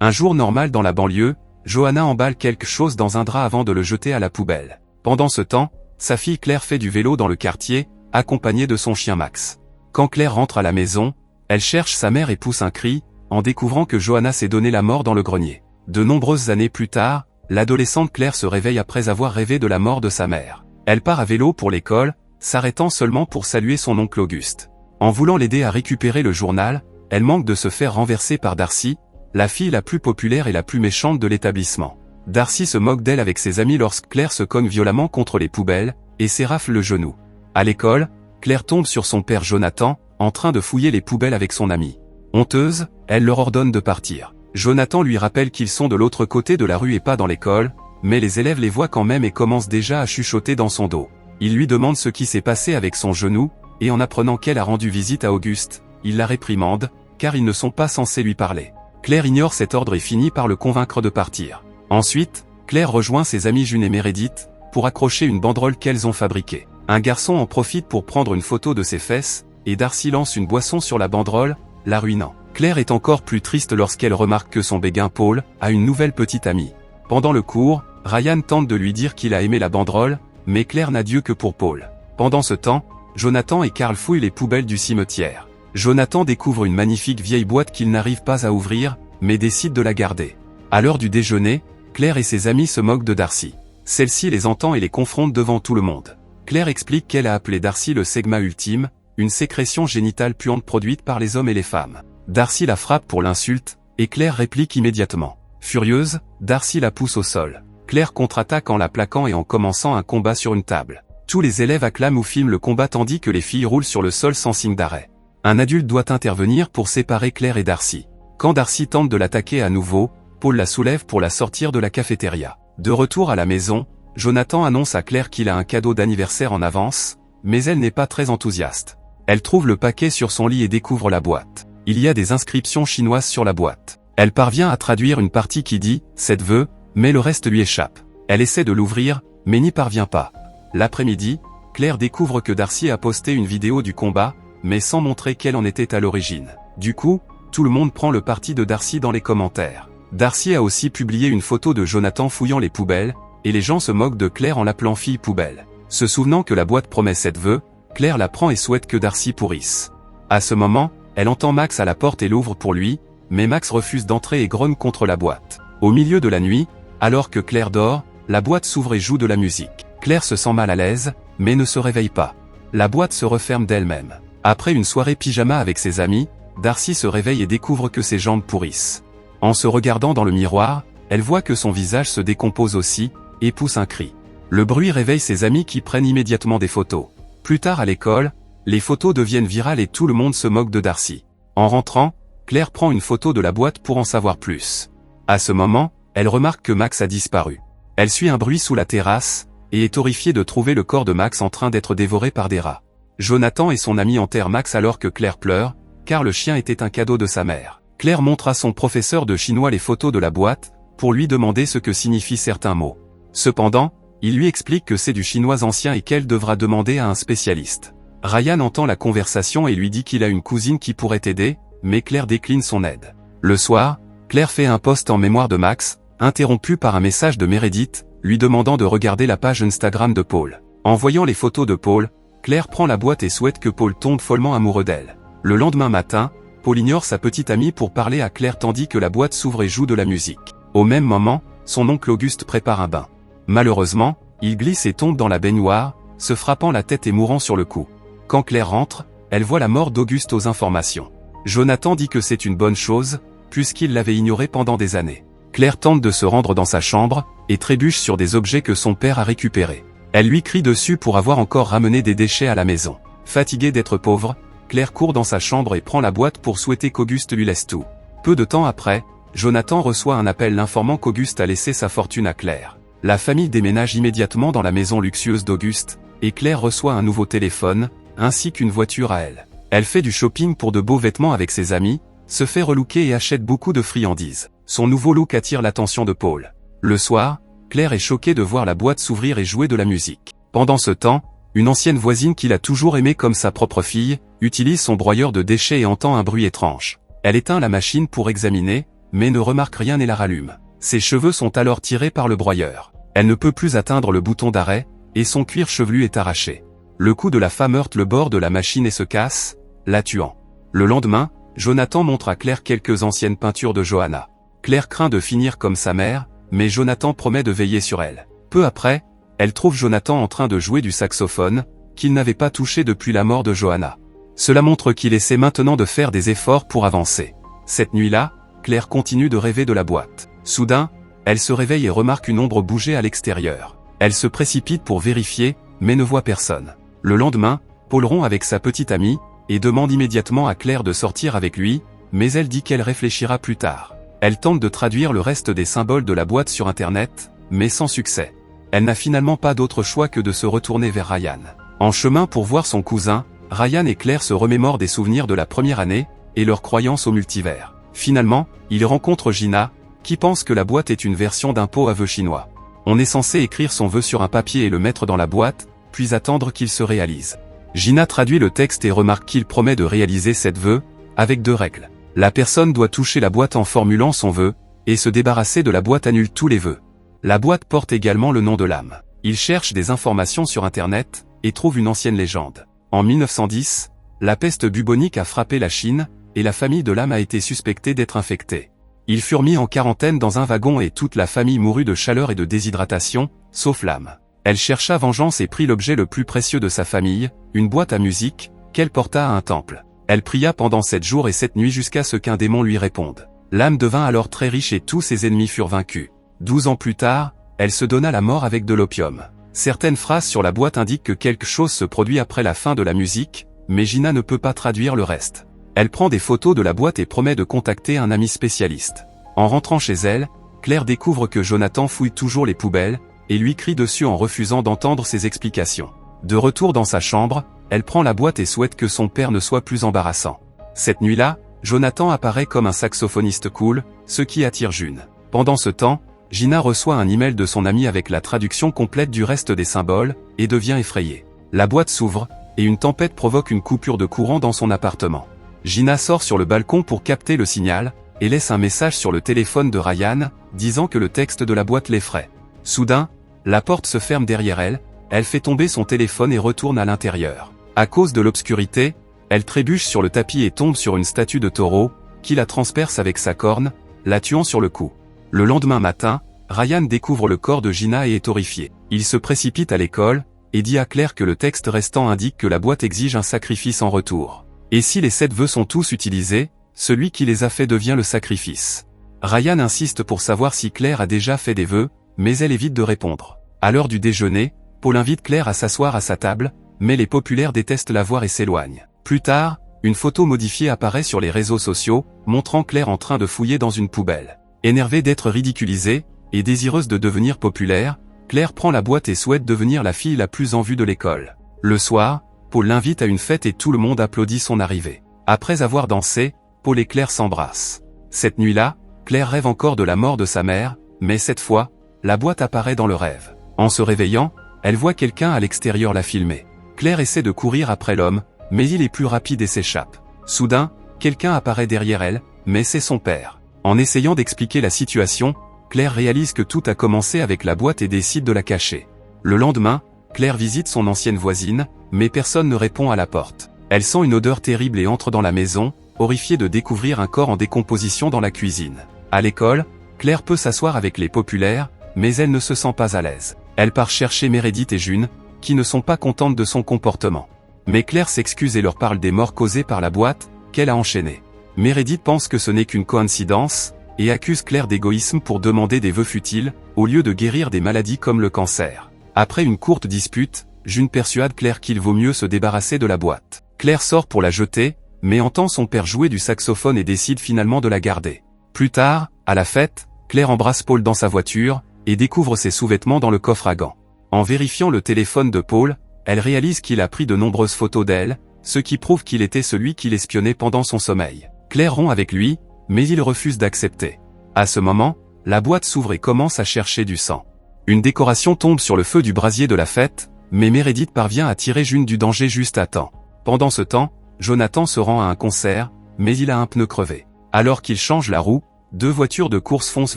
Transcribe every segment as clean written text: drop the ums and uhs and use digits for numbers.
Un jour normal dans la banlieue, Johanna emballe quelque chose dans un drap avant de le jeter à la poubelle. Pendant ce temps, sa fille Claire fait du vélo dans le quartier, accompagnée de son chien Max. Quand Claire rentre à la maison, elle cherche sa mère et pousse un cri, en découvrant que Johanna s'est donné la mort dans le grenier. De nombreuses années plus tard, l'adolescente Claire se réveille après avoir rêvé de la mort de sa mère. Elle part à vélo pour l'école, s'arrêtant seulement pour saluer son oncle Auguste. En voulant l'aider à récupérer le journal, elle manque de se faire renverser par Darcy, la fille la plus populaire et la plus méchante de l'établissement. Darcy se moque d'elle avec ses amis lorsque Claire se cogne violemment contre les poubelles, et s'érafle le genou. À l'école, Claire tombe sur son père Jonathan, en train de fouiller les poubelles avec son ami. Honteuse, elle leur ordonne de partir. Jonathan lui rappelle qu'ils sont de l'autre côté de la rue et pas dans l'école, mais les élèves les voient quand même et commencent déjà à chuchoter dans son dos. Il lui demande ce qui s'est passé avec son genou, et en apprenant qu'elle a rendu visite à Auguste, il la réprimande, car ils ne sont pas censés lui parler. Claire ignore cet ordre et finit par le convaincre de partir. Ensuite, Claire rejoint ses amis June et Meredith, pour accrocher une banderole qu'elles ont fabriquée. Un garçon en profite pour prendre une photo de ses fesses, et Darcy lance une boisson sur la banderole, la ruinant. Claire est encore plus triste lorsqu'elle remarque que son béguin Paul a une nouvelle petite amie. Pendant le cours, Ryan tente de lui dire qu'il a aimé la banderole, mais Claire n'a Dieu que pour Paul. Pendant ce temps, Jonathan et Carl fouillent les poubelles du cimetière. Jonathan découvre une magnifique vieille boîte qu'il n'arrive pas à ouvrir, mais décide de la garder. À l'heure du déjeuner, Claire et ses amis se moquent de Darcy. Celle-ci les entend et les confronte devant tout le monde. Claire explique qu'elle a appelé Darcy le segma ultime, une sécrétion génitale puante produite par les hommes et les femmes. Darcy la frappe pour l'insulte, et Claire réplique immédiatement. Furieuse, Darcy la pousse au sol. Claire contre-attaque en la plaquant et en commençant un combat sur une table. Tous les élèves acclament ou filment le combat tandis que les filles roulent sur le sol sans signe d'arrêt. Un adulte doit intervenir pour séparer Claire et Darcy. Quand Darcy tente de l'attaquer à nouveau, Paul la soulève pour la sortir de la cafétéria. De retour à la maison, Jonathan annonce à Claire qu'il a un cadeau d'anniversaire en avance, mais elle n'est pas très enthousiaste. Elle trouve le paquet sur son lit et découvre la boîte. Il y a des inscriptions chinoises sur la boîte. Elle parvient à traduire une partie qui dit « cette vœu », mais le reste lui échappe. Elle essaie de l'ouvrir, mais n'y parvient pas. L'après-midi, Claire découvre que Darcy a posté une vidéo du combat, mais sans montrer quelle en était à l'origine. Du coup, tout le monde prend le parti de Darcy dans les commentaires. Darcy a aussi publié une photo de Jonathan fouillant les poubelles, et les gens se moquent de Claire en l'appelant fille poubelle. Se souvenant que la boîte promet cette vœu, Claire la prend et souhaite que Darcy pourrisse. À ce moment, elle entend Max à la porte et l'ouvre pour lui, mais Max refuse d'entrer et grogne contre la boîte. Au milieu de la nuit, alors que Claire dort, la boîte s'ouvre et joue de la musique. Claire se sent mal à l'aise, mais ne se réveille pas. La boîte se referme d'elle-même. Après une soirée pyjama avec ses amis, Darcy se réveille et découvre que ses jambes pourrissent. En se regardant dans le miroir, elle voit que son visage se décompose aussi, et pousse un cri. Le bruit réveille ses amis qui prennent immédiatement des photos. Plus tard à l'école, les photos deviennent virales et tout le monde se moque de Darcy. En rentrant, Claire prend une photo de la boîte pour en savoir plus. À ce moment, elle remarque que Max a disparu. Elle suit un bruit sous la terrasse, et est horrifiée de trouver le corps de Max en train d'être dévoré par des rats. Jonathan et son ami enterrent Max alors que Claire pleure, car le chien était un cadeau de sa mère. Claire montre à son professeur de chinois les photos de la boîte, pour lui demander ce que signifient certains mots. Cependant, il lui explique que c'est du chinois ancien et qu'elle devra demander à un spécialiste. Ryan entend la conversation et lui dit qu'il a une cousine qui pourrait aider, mais Claire décline son aide. Le soir, Claire fait un post en mémoire de Max, interrompu par un message de Meredith, lui demandant de regarder la page Instagram de Paul. En voyant les photos de Paul, Claire prend la boîte et souhaite que Paul tombe follement amoureux d'elle. Le lendemain matin, Paul ignore sa petite amie pour parler à Claire tandis que la boîte s'ouvre et joue de la musique. Au même moment, son oncle Auguste prépare un bain. Malheureusement, il glisse et tombe dans la baignoire, se frappant la tête et mourant sur le coup. Quand Claire rentre, elle voit la mort d'Auguste aux informations. Jonathan dit que c'est une bonne chose, puisqu'il l'avait ignoré pendant des années. Claire tente de se rendre dans sa chambre, et trébuche sur des objets que son père a récupérés. Elle lui crie dessus pour avoir encore ramené des déchets à la maison. Fatiguée d'être pauvre, Claire court dans sa chambre et prend la boîte pour souhaiter qu'Auguste lui laisse tout. Peu de temps après, Jonathan reçoit un appel l'informant qu'Auguste a laissé sa fortune à Claire. La famille déménage immédiatement dans la maison luxueuse d'Auguste, et Claire reçoit un nouveau téléphone, ainsi qu'une voiture à elle. Elle fait du shopping pour de beaux vêtements avec ses amis, se fait relooker et achète beaucoup de friandises. Son nouveau look attire l'attention de Paul. Le soir, Claire est choquée de voir la boîte s'ouvrir et jouer de la musique. Pendant ce temps, une ancienne voisine qu'il a toujours aimée comme sa propre fille, utilise son broyeur de déchets et entend un bruit étrange. Elle éteint la machine pour examiner, mais ne remarque rien et la rallume. Ses cheveux sont alors tirés par le broyeur. Elle ne peut plus atteindre le bouton d'arrêt, et son cuir chevelu est arraché. Le coup de la femme heurte le bord de la machine et se casse, la tuant. Le lendemain, Jonathan montre à Claire quelques anciennes peintures de Johanna. Claire craint de finir comme sa mère, mais Jonathan promet de veiller sur elle. Peu après, elle trouve Jonathan en train de jouer du saxophone, qu'il n'avait pas touché depuis la mort de Johanna. Cela montre qu'il essaie maintenant de faire des efforts pour avancer. Cette nuit-là, Claire continue de rêver de la boîte. Soudain, elle se réveille et remarque une ombre bouger à l'extérieur. Elle se précipite pour vérifier, mais ne voit personne. Le lendemain, Paul rompt avec sa petite amie, et demande immédiatement à Claire de sortir avec lui, mais elle dit qu'elle réfléchira plus tard. Elle tente de traduire le reste des symboles de la boîte sur Internet, mais sans succès. Elle n'a finalement pas d'autre choix que de se retourner vers Ryan. En chemin pour voir son cousin, Ryan et Claire se remémorent des souvenirs de la première année, et leur croyance au multivers. Finalement, ils rencontrent Gina, qui pense que la boîte est une version d'un pot à vœux chinois. On est censé écrire son vœu sur un papier et le mettre dans la boîte, puis attendre qu'il se réalise. Gina traduit le texte et remarque qu'il promet de réaliser cette vœu, avec 2 règles. La personne doit toucher la boîte en formulant son vœu, et se débarrasser de la boîte annule tous les vœux. La boîte porte également le nom de l'âme. Il cherche des informations sur Internet, et trouve une ancienne légende. En 1910, la peste bubonique a frappé la Chine, et la famille de l'âme a été suspectée d'être infectée. Ils furent mis en quarantaine dans un wagon et toute la famille mourut de chaleur et de déshydratation, sauf l'âme. Elle chercha vengeance et prit l'objet le plus précieux de sa famille, une boîte à musique, qu'elle porta à un temple. Elle pria pendant 7 jours et 7 nuits jusqu'à ce qu'un démon lui réponde. L'âme devint alors très riche et tous ses ennemis furent vaincus. 12 ans plus tard, elle se donna la mort avec de l'opium. Certaines phrases sur la boîte indiquent que quelque chose se produit après la fin de la musique, mais Gina ne peut pas traduire le reste. Elle prend des photos de la boîte et promet de contacter un ami spécialiste. En rentrant chez elle, Claire découvre que Jonathan fouille toujours les poubelles, et lui crie dessus en refusant d'entendre ses explications. De retour dans sa chambre, elle prend la boîte et souhaite que son père ne soit plus embarrassant. Cette nuit-là, Jonathan apparaît comme un saxophoniste cool, ce qui attire June. Pendant ce temps, Gina reçoit un email de son ami avec la traduction complète du reste des symboles, et devient effrayée. La boîte s'ouvre, et une tempête provoque une coupure de courant dans son appartement. Gina sort sur le balcon pour capter le signal, et laisse un message sur le téléphone de Ryan, disant que le texte de la boîte l'effraie. Soudain, la porte se ferme derrière elle, elle fait tomber son téléphone et retourne à l'intérieur. À cause de l'obscurité, elle trébuche sur le tapis et tombe sur une statue de taureau, qui la transperce avec sa corne, la tuant sur le coup. Le lendemain matin, Ryan découvre le corps de Gina et est horrifié. Il se précipite à l'école, et dit à Claire que le texte restant indique que la boîte exige un sacrifice en retour. Et si les 7 vœux sont tous utilisés, celui qui les a fait devient le sacrifice. Ryan insiste pour savoir si Claire a déjà fait des vœux, mais elle évite de répondre. À l'heure du déjeuner, Paul invite Claire à s'asseoir à sa table, mais les populaires détestent la voir et s'éloignent. Plus tard, une photo modifiée apparaît sur les réseaux sociaux, montrant Claire en train de fouiller dans une poubelle. Énervée d'être ridiculisée, et désireuse de devenir populaire, Claire prend la boîte et souhaite devenir la fille la plus en vue de l'école. Le soir, Paul l'invite à une fête et tout le monde applaudit son arrivée. Après avoir dansé, Paul et Claire s'embrassent. Cette nuit-là, Claire rêve encore de la mort de sa mère, mais cette fois, la boîte apparaît dans le rêve. En se réveillant, elle voit quelqu'un à l'extérieur la filmer. Claire essaie de courir après l'homme, mais il est plus rapide et s'échappe. Soudain, quelqu'un apparaît derrière elle, mais c'est son père. En essayant d'expliquer la situation, Claire réalise que tout a commencé avec la boîte et décide de la cacher. Le lendemain, Claire visite son ancienne voisine, mais personne ne répond à la porte. Elle sent une odeur terrible et entre dans la maison, horrifiée de découvrir un corps en décomposition dans la cuisine. À l'école, Claire peut s'asseoir avec les populaires, mais elle ne se sent pas à l'aise. Elle part chercher Meredith et June, qui ne sont pas contentes de son comportement. Mais Claire s'excuse et leur parle des morts causées par la boîte, qu'elle a enchaînée. Meredith pense que ce n'est qu'une coïncidence, et accuse Claire d'égoïsme pour demander des vœux futiles, au lieu de guérir des maladies comme le cancer. Après une courte dispute, June persuade Claire qu'il vaut mieux se débarrasser de la boîte. Claire sort pour la jeter, mais entend son père jouer du saxophone et décide finalement de la garder. Plus tard, à la fête, Claire embrasse Paul dans sa voiture, et découvre ses sous-vêtements dans le coffre à gants. En vérifiant le téléphone de Paul, elle réalise qu'il a pris de nombreuses photos d'elle, ce qui prouve qu'il était celui qui l'espionnait pendant son sommeil. Claire rompt avec lui, mais il refuse d'accepter. À ce moment, la boîte s'ouvre et commence à chercher du sang. Une décoration tombe sur le feu du brasier de la fête, mais Meredith parvient à tirer June du danger juste à temps. Pendant ce temps, Jonathan se rend à un concert, mais il a un pneu crevé. Alors qu'il change la roue, 2 voitures de course foncent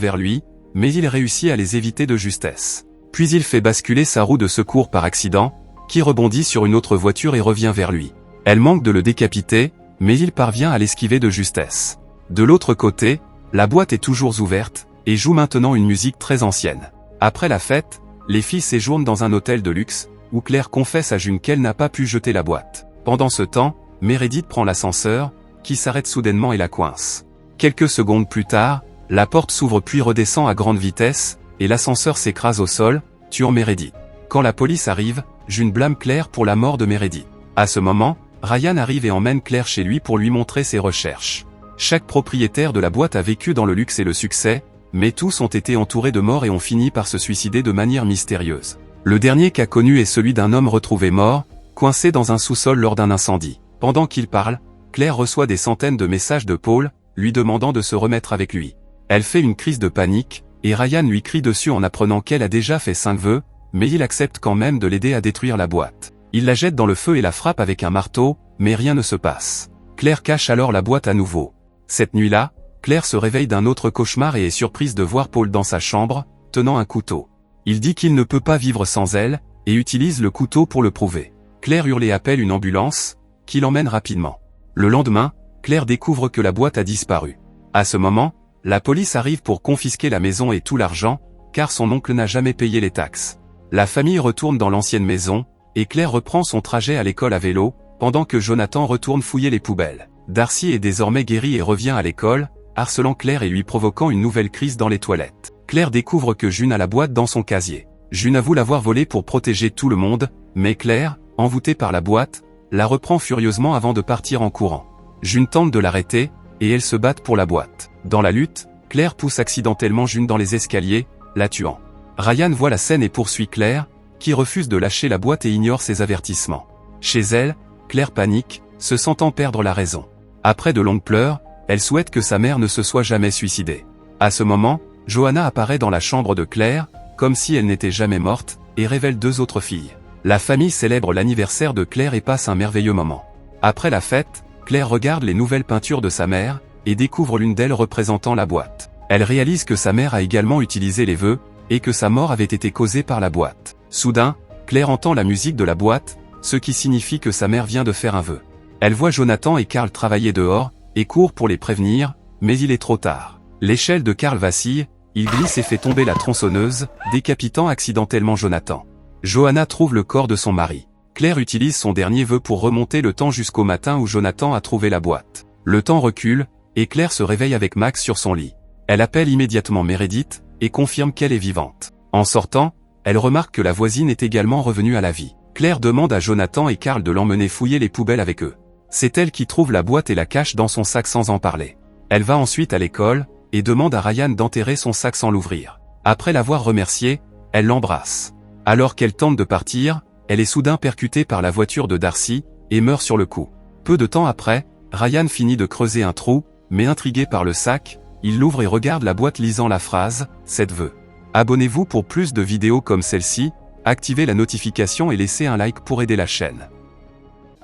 vers lui, mais il réussit à les éviter de justesse. Puis il fait basculer sa roue de secours par accident, qui rebondit sur une autre voiture et revient vers lui. Elle manque de le décapiter, mais il parvient à l'esquiver de justesse. De l'autre côté, la boîte est toujours ouverte, et joue maintenant une musique très ancienne. Après la fête, les filles séjournent dans un hôtel de luxe, où Claire confesse à June qu'elle n'a pas pu jeter la boîte. Pendant ce temps, Meredith prend l'ascenseur, qui s'arrête soudainement et la coince. Quelques secondes plus tard, la porte s'ouvre puis redescend à grande vitesse, et l'ascenseur s'écrase au sol, tuant Meredith. Quand la police arrive, June blâme Claire pour la mort de Meredith. À ce moment, Ryan arrive et emmène Claire chez lui pour lui montrer ses recherches. Chaque propriétaire de la boîte a vécu dans le luxe et le succès, mais tous ont été entourés de morts et ont fini par se suicider de manière mystérieuse. Le dernier cas connu est celui d'un homme retrouvé mort, coincé dans un sous-sol lors d'un incendie. Pendant qu'il parle, Claire reçoit des centaines de messages de Paul, lui demandant de se remettre avec lui. Elle fait une crise de panique, et Ryan lui crie dessus en apprenant qu'elle a déjà fait 5 vœux, mais il accepte quand même de l'aider à détruire la boîte. Il la jette dans le feu et la frappe avec un marteau, mais rien ne se passe. Claire cache alors la boîte à nouveau. Cette nuit-là, Claire se réveille d'un autre cauchemar et est surprise de voir Paul dans sa chambre, tenant un couteau. Il dit qu'il ne peut pas vivre sans elle, et utilise le couteau pour le prouver. Claire hurle et appelle une ambulance, qui l'emmène rapidement. Le lendemain, Claire découvre que la boîte a disparu. À ce moment, la police arrive pour confisquer la maison et tout l'argent, car son oncle n'a jamais payé les taxes. La famille retourne dans l'ancienne maison, et Claire reprend son trajet à l'école à vélo, pendant que Jonathan retourne fouiller les poubelles. Darcy est désormais guéri et revient à l'école, harcelant Claire et lui provoquant une nouvelle crise dans les toilettes. Claire découvre que June a la boîte dans son casier. June avoue l'avoir volée pour protéger tout le monde, mais Claire, envoûtée par la boîte, la reprend furieusement avant de partir en courant. June tente de l'arrêter, et elles se battent pour la boîte. Dans la lutte, Claire pousse accidentellement June dans les escaliers, la tuant. Ryan voit la scène et poursuit Claire, qui refuse de lâcher la boîte et ignore ses avertissements. Chez elle, Claire panique, se sentant perdre la raison. Après de longues pleurs, elle souhaite que sa mère ne se soit jamais suicidée. À ce moment, Johanna apparaît dans la chambre de Claire, comme si elle n'était jamais morte, et révèle 2 autres filles. La famille célèbre l'anniversaire de Claire et passe un merveilleux moment. Après la fête, Claire regarde les nouvelles peintures de sa mère, et découvre l'une d'elles représentant la boîte. Elle réalise que sa mère a également utilisé les vœux, et que sa mort avait été causée par la boîte. Soudain, Claire entend la musique de la boîte, ce qui signifie que sa mère vient de faire un vœu. Elle voit Jonathan et Carl travailler dehors, et court pour les prévenir, mais il est trop tard. L'échelle de Carl vacille, il glisse et fait tomber la tronçonneuse, décapitant accidentellement Jonathan. Johanna trouve le corps de son mari. Claire utilise son dernier vœu pour remonter le temps jusqu'au matin où Jonathan a trouvé la boîte. Le temps recule, et Claire se réveille avec Max sur son lit. Elle appelle immédiatement Meredith, et confirme qu'elle est vivante. En sortant, elle remarque que la voisine est également revenue à la vie. Claire demande à Jonathan et Carl de l'emmener fouiller les poubelles avec eux. C'est elle qui trouve la boîte et la cache dans son sac sans en parler. Elle va ensuite à l'école, et demande à Ryan d'enterrer son sac sans l'ouvrir. Après l'avoir remercié, elle l'embrasse. Alors qu'elle tente de partir, elle est soudain percutée par la voiture de Darcy, et meurt sur le coup. Peu de temps après, Ryan finit de creuser un trou, mais intrigué par le sac, il l'ouvre et regarde la boîte lisant la phrase « 7 vœux ». Abonnez-vous pour plus de vidéos comme celle-ci, activez la notification et laissez un like pour aider la chaîne.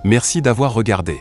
Merci d'avoir regardé.